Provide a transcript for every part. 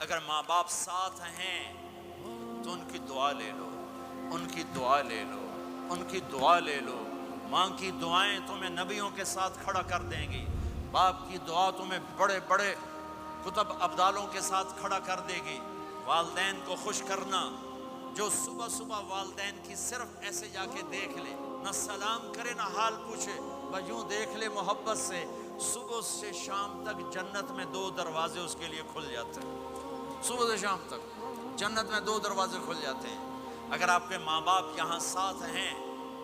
اگر ماں باپ ساتھ ہیں تو ان کی دعا لے لو، ان کی دعا لے لو، ان کی دعا لے لو۔ ماں کی دعائیں تمہیں نبیوں کے ساتھ کھڑا کر دیں گی، باپ کی دعا تمہیں بڑے بڑے کتب ابدالوں کے ساتھ کھڑا کر دے گی۔ والدین کو خوش کرنا، جو صبح صبح والدین کی صرف ایسے جا کے دیکھ لے، نہ سلام کرے نہ حال پوچھے، بس یوں دیکھ لے محبت سے، صبح سے شام تک جنت میں 2 دروازے اس کے لیے کھل جاتے ہیں۔ صبح سے شام تک جنت میں 2 دروازے کھل جاتے ہیں۔ اگر آپ کے ماں باپ یہاں ساتھ ہیں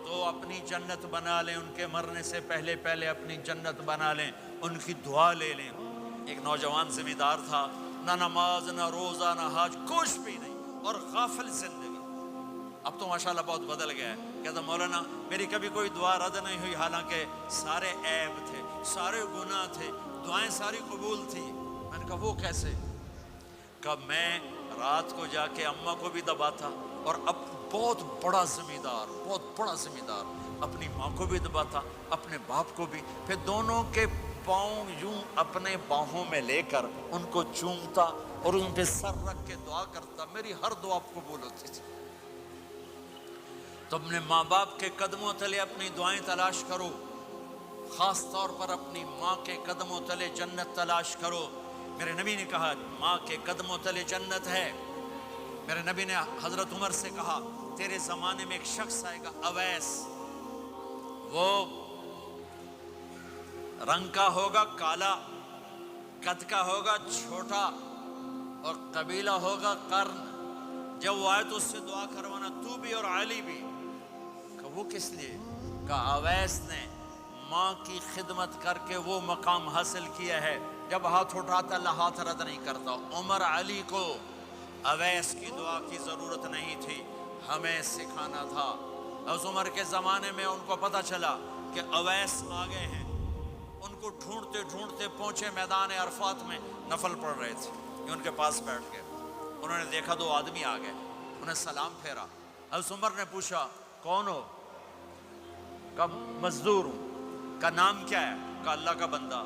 تو اپنی جنت بنا لیں، ان کے مرنے سے پہلے پہلے اپنی جنت بنا لیں، ان کی دعا لے لیں۔ ایک نوجوان ذمہ دار تھا، نہ نماز نہ روزہ نہ حج، کچھ بھی نہیں، اور غافل زندگی۔ اب تو ماشاءاللہ بہت بدل گیا ہے۔ کہتا مولانا میری کبھی کوئی دعا رد نہیں ہوئی، حالانکہ سارے عیب تھے، سارے گناہ تھے، دعائیں ساری قبول تھی۔ میں نے کہا وہ کیسے؟ کہ میں رات کو جا کے اماں کو بھی دباتا، اور اب بہت بڑا ذمہ دار، بہت بڑا ذمہ دار، اپنی ماں کو بھی دباتا، اپنے باپ کو بھی، پھر دونوں کے پاؤں یوں اپنے باہوں میں لے کر ان کو چومتا اور ان پہ سر رکھ کے دعا کرتا۔ میری ہر دعا قبول ہوتی تھی۔ تو اپنے ماں باپ کے قدموں تلے اپنی دعائیں تلاش کرو، خاص طور پر اپنی ماں کے قدموں تلے جنت تلاش کرو۔ میرے نبی نے کہا ماں کے قدموں تلے جنت ہے۔ میرے نبی نے حضرت عمر سے کہا تیرے زمانے میں ایک شخص آئے گا، اویس، وہ رنگ کا ہوگا کالا، قد کا ہوگا چھوٹا، اور قبیلہ ہوگا قرن۔ جب وہ آئے تو اس سے دعا کروانا، تو بھی اور علی بھی۔ کہ وہ کس لیے؟ کہ اویس نے ماں کی خدمت کر کے وہ مقام حاصل کیا ہے، جب ہاتھ اٹھاتا اللہ ہاتھ رد نہیں کرتا۔ عمر علی کو اویس کی دعا کی ضرورت نہیں تھی، ہمیں سکھانا تھا۔ اس عمر کے زمانے میں ان کو پتہ چلا کہ اویس آ گئے ہیں، ان کو ڈھونڈتے ڈھونڈتے پہنچے میدان عرفات میں، نفل پڑھ رہے تھے، یہ ان کے پاس بیٹھ گئے۔ انہوں نے دیکھا 2 آدمی آ گئے، انہیں سلام پھیرا۔ حضرت عمر نے پوچھا کون ہو؟ کہا مزدور ہوں۔ کا نام کیا ہے؟ کہا اللہ کا بندہ۔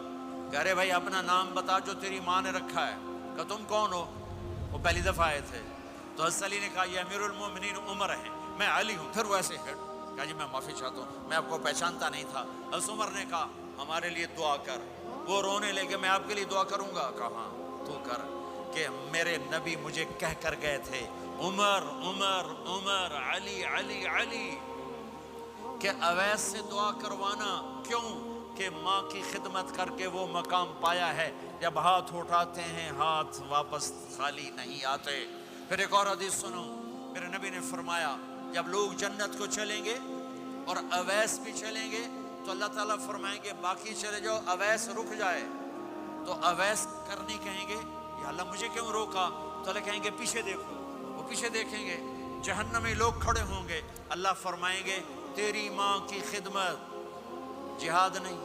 کہہ رہے بھائی اپنا نام بتا جو تیری ماں نے رکھا ہے۔ کہا تم کون ہو؟ وہ پہلی دفعہ آئے تھے۔ تو حضرت علی نے کہا یہ امیر المومنین عمر ہیں، میں علی ہوں۔ پھر وہ ایسے ہٹ، کہا جی میں معافی چاہتا ہوں، میں آپ کو پہچانتا نہیں تھا۔ حضرت عمر نے کہا ہمارے لیے دعا کر۔ وہ رونے لگے میں آپ کے لیے دعا کروں گا؟ کہا ہاں تو کر، کہ میرے نبی مجھے کہہ کر گئے تھے عمر عمر عمر، علی علی علی، کہ اویس سے دعا کروانا۔ کیوں؟ کہ ماں کی خدمت کر کے وہ مقام پایا ہے، جب ہاتھ اٹھاتے ہیں ہاتھ واپس خالی نہیں آتے۔ پھر ایک اور حدیث سنو، میرے نبی نے فرمایا جب لوگ جنت کو چلیں گے اور اویس بھی چلیں گے تو اللہ تعالیٰ فرمائیں گے باقی چلے جاؤ، اویس رک جائے۔ تو اویس کرنی کہیں گے یا اللہ مجھے کیوں روکا؟ تو اللہ کہیں گے پیچھے دیکھو۔ وہ پیچھے دیکھیں گے، جہنمی لوگ کھڑے ہوں گے، اللہ فرمائیں گے تیری ماں کی خدمت، جہاد نہیں،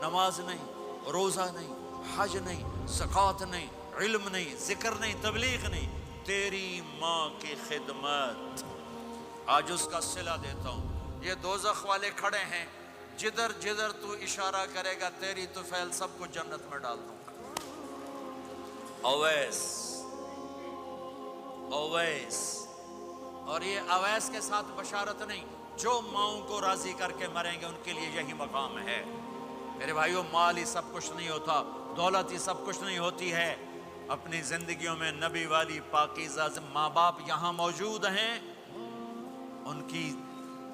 نماز نہیں، روزہ نہیں، حج نہیں، زکوٰۃ نہیں، علم نہیں، ذکر نہیں، تبلیغ نہیں، تیری ماں کی خدمت۔ آج اس کا صلہ دیتا ہوں۔ یہ دوزخ والے کھڑے ہیں، جدھر جدھر تو اشارہ کرے گا تیری طفیل سب کو جنت میں ڈال دوں گا۔ اویس، اویس، اور یہ اویس کے ساتھ بشارت نہیں، جو ماؤں کو راضی کر کے مریں گے ان کے لیے یہی مقام ہے۔ میرے بھائیوں مال ہی سب کچھ نہیں ہوتا، دولت ہی سب کچھ نہیں ہوتی ہے۔ اپنی زندگیوں میں نبی والی پاکیزہ ماں باپ یہاں موجود ہیں، ان کی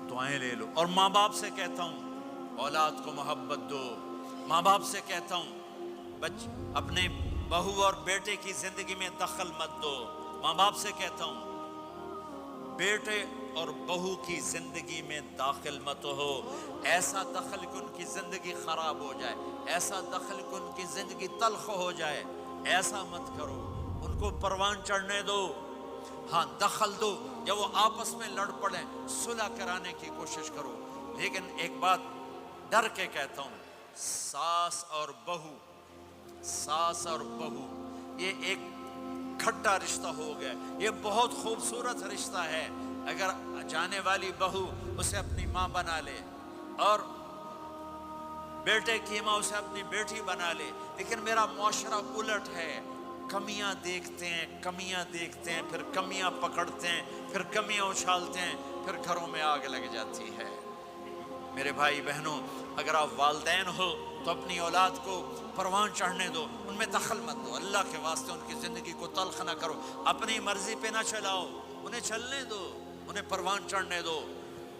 دعائیں لے لو۔ اور ماں باپ سے کہتا ہوں اولاد کو محبت دو۔ ماں باپ سے کہتا ہوں اپنے بہو اور بیٹے کی زندگی میں دخل مت دو۔ ماں باپ سے کہتا ہوں بیٹے اور بہو کی زندگی میں داخل مت ہو، ایسا دخل کہ ان کی زندگی خراب ہو جائے، ایسا دخل کہ ان کی زندگی تلخ ہو جائے، ایسا مت کرو۔ ان کو پروان چڑھنے دو، ہاں دخل دو، جب وہ آپس میں لڑ پڑیں صلح کرانے کی کوشش کرو۔ لیکن ایک بات ڈر کے کہتا ہوں، ساس اور بہو، ساس اور بہو یہ ایک کھٹا رشتہ ہو گیا، یہ بہت خوبصورت رشتہ ہے۔ اگر جانے والی بہو اسے اپنی ماں بنا لے اور بیٹے کی ماں اسے اپنی بیٹی بنا لے، لیکن میرا معاشرہ الٹ ہے، کمیاں دیکھتے ہیں، کمیاں دیکھتے ہیں، پھر کمیاں پکڑتے ہیں، پھر کمیاں اچھالتے ہیں، پھر گھروں میں آگ لگ جاتی ہے۔ میرے بھائی بہنوں، اگر آپ والدین ہو تو اپنی اولاد کو پروان چڑھنے دو، ان میں دخل مت دو، اللہ کے واسطے ان کی زندگی کو تلخ نہ کرو، اپنی مرضی پہ نہ چلاؤ، انہیں چلنے دو، انہیں پروان چڑھنے دو۔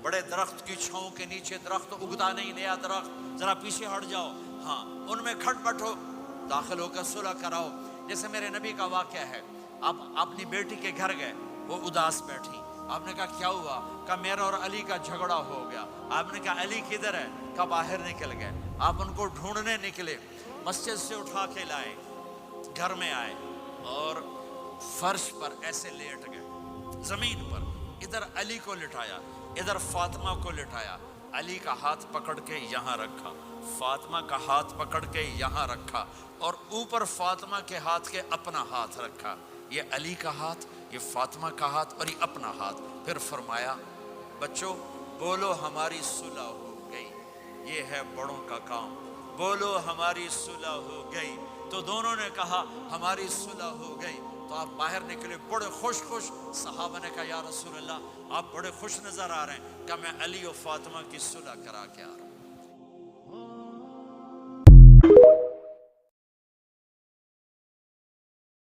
بڑے درخت کی چھاؤں کے نیچے درخت اگتا نہیں، نیا درخت، ذرا پیچھے ہٹ جاؤ، ہاں ان میں کھٹ پٹ ہو، داخل ہو کر صلح کراؤ۔ جیسے میرے نبی کا واقعہ ہے، آپ اپنی بیٹی کے گھر گئے، وہ اداس بیٹھی، آپ نے کہا کیا ہوا؟ کہا میرا اور علی کا جھگڑا ہو گیا۔ آپ نے کہا علی کدھر ہے؟ کہا باہر نکل گئے۔ آپ ان کو ڈھونڈنے نکلے، مسجد سے اٹھا کے لائے، گھر میں آئے اور فرش پر ایسے لیٹ گئے، زمین پر، ادھر علی کو لٹایا، ادھر فاطمہ کو لٹایا، علی کا ہاتھ پکڑ کے یہاں رکھا، فاطمہ کا ہاتھ پکڑ کے یہاں رکھا، اور اوپر فاطمہ کے ہاتھ کے اپنا ہاتھ رکھا، یہ علی کا ہاتھ، یہ فاطمہ کا ہاتھ اور یہ اپنا ہاتھ۔ پھر فرمایا بچوں بولو ہماری صلح ہو گئی، یہ ہے بڑوں کا کام، بولو ہماری صلح ہو گئی۔ تو دونوں نے کہا ہماری صلح ہو گئی۔ تو آپ باہر نکلے بڑے خوش خوش، صحابہ نے کہا یا رسول اللہ آپ بڑے خوش نظر آ رہے ہیں۔ کہا میں علی و فاطمہ کی صلح کرا کے آ رہا ہوں۔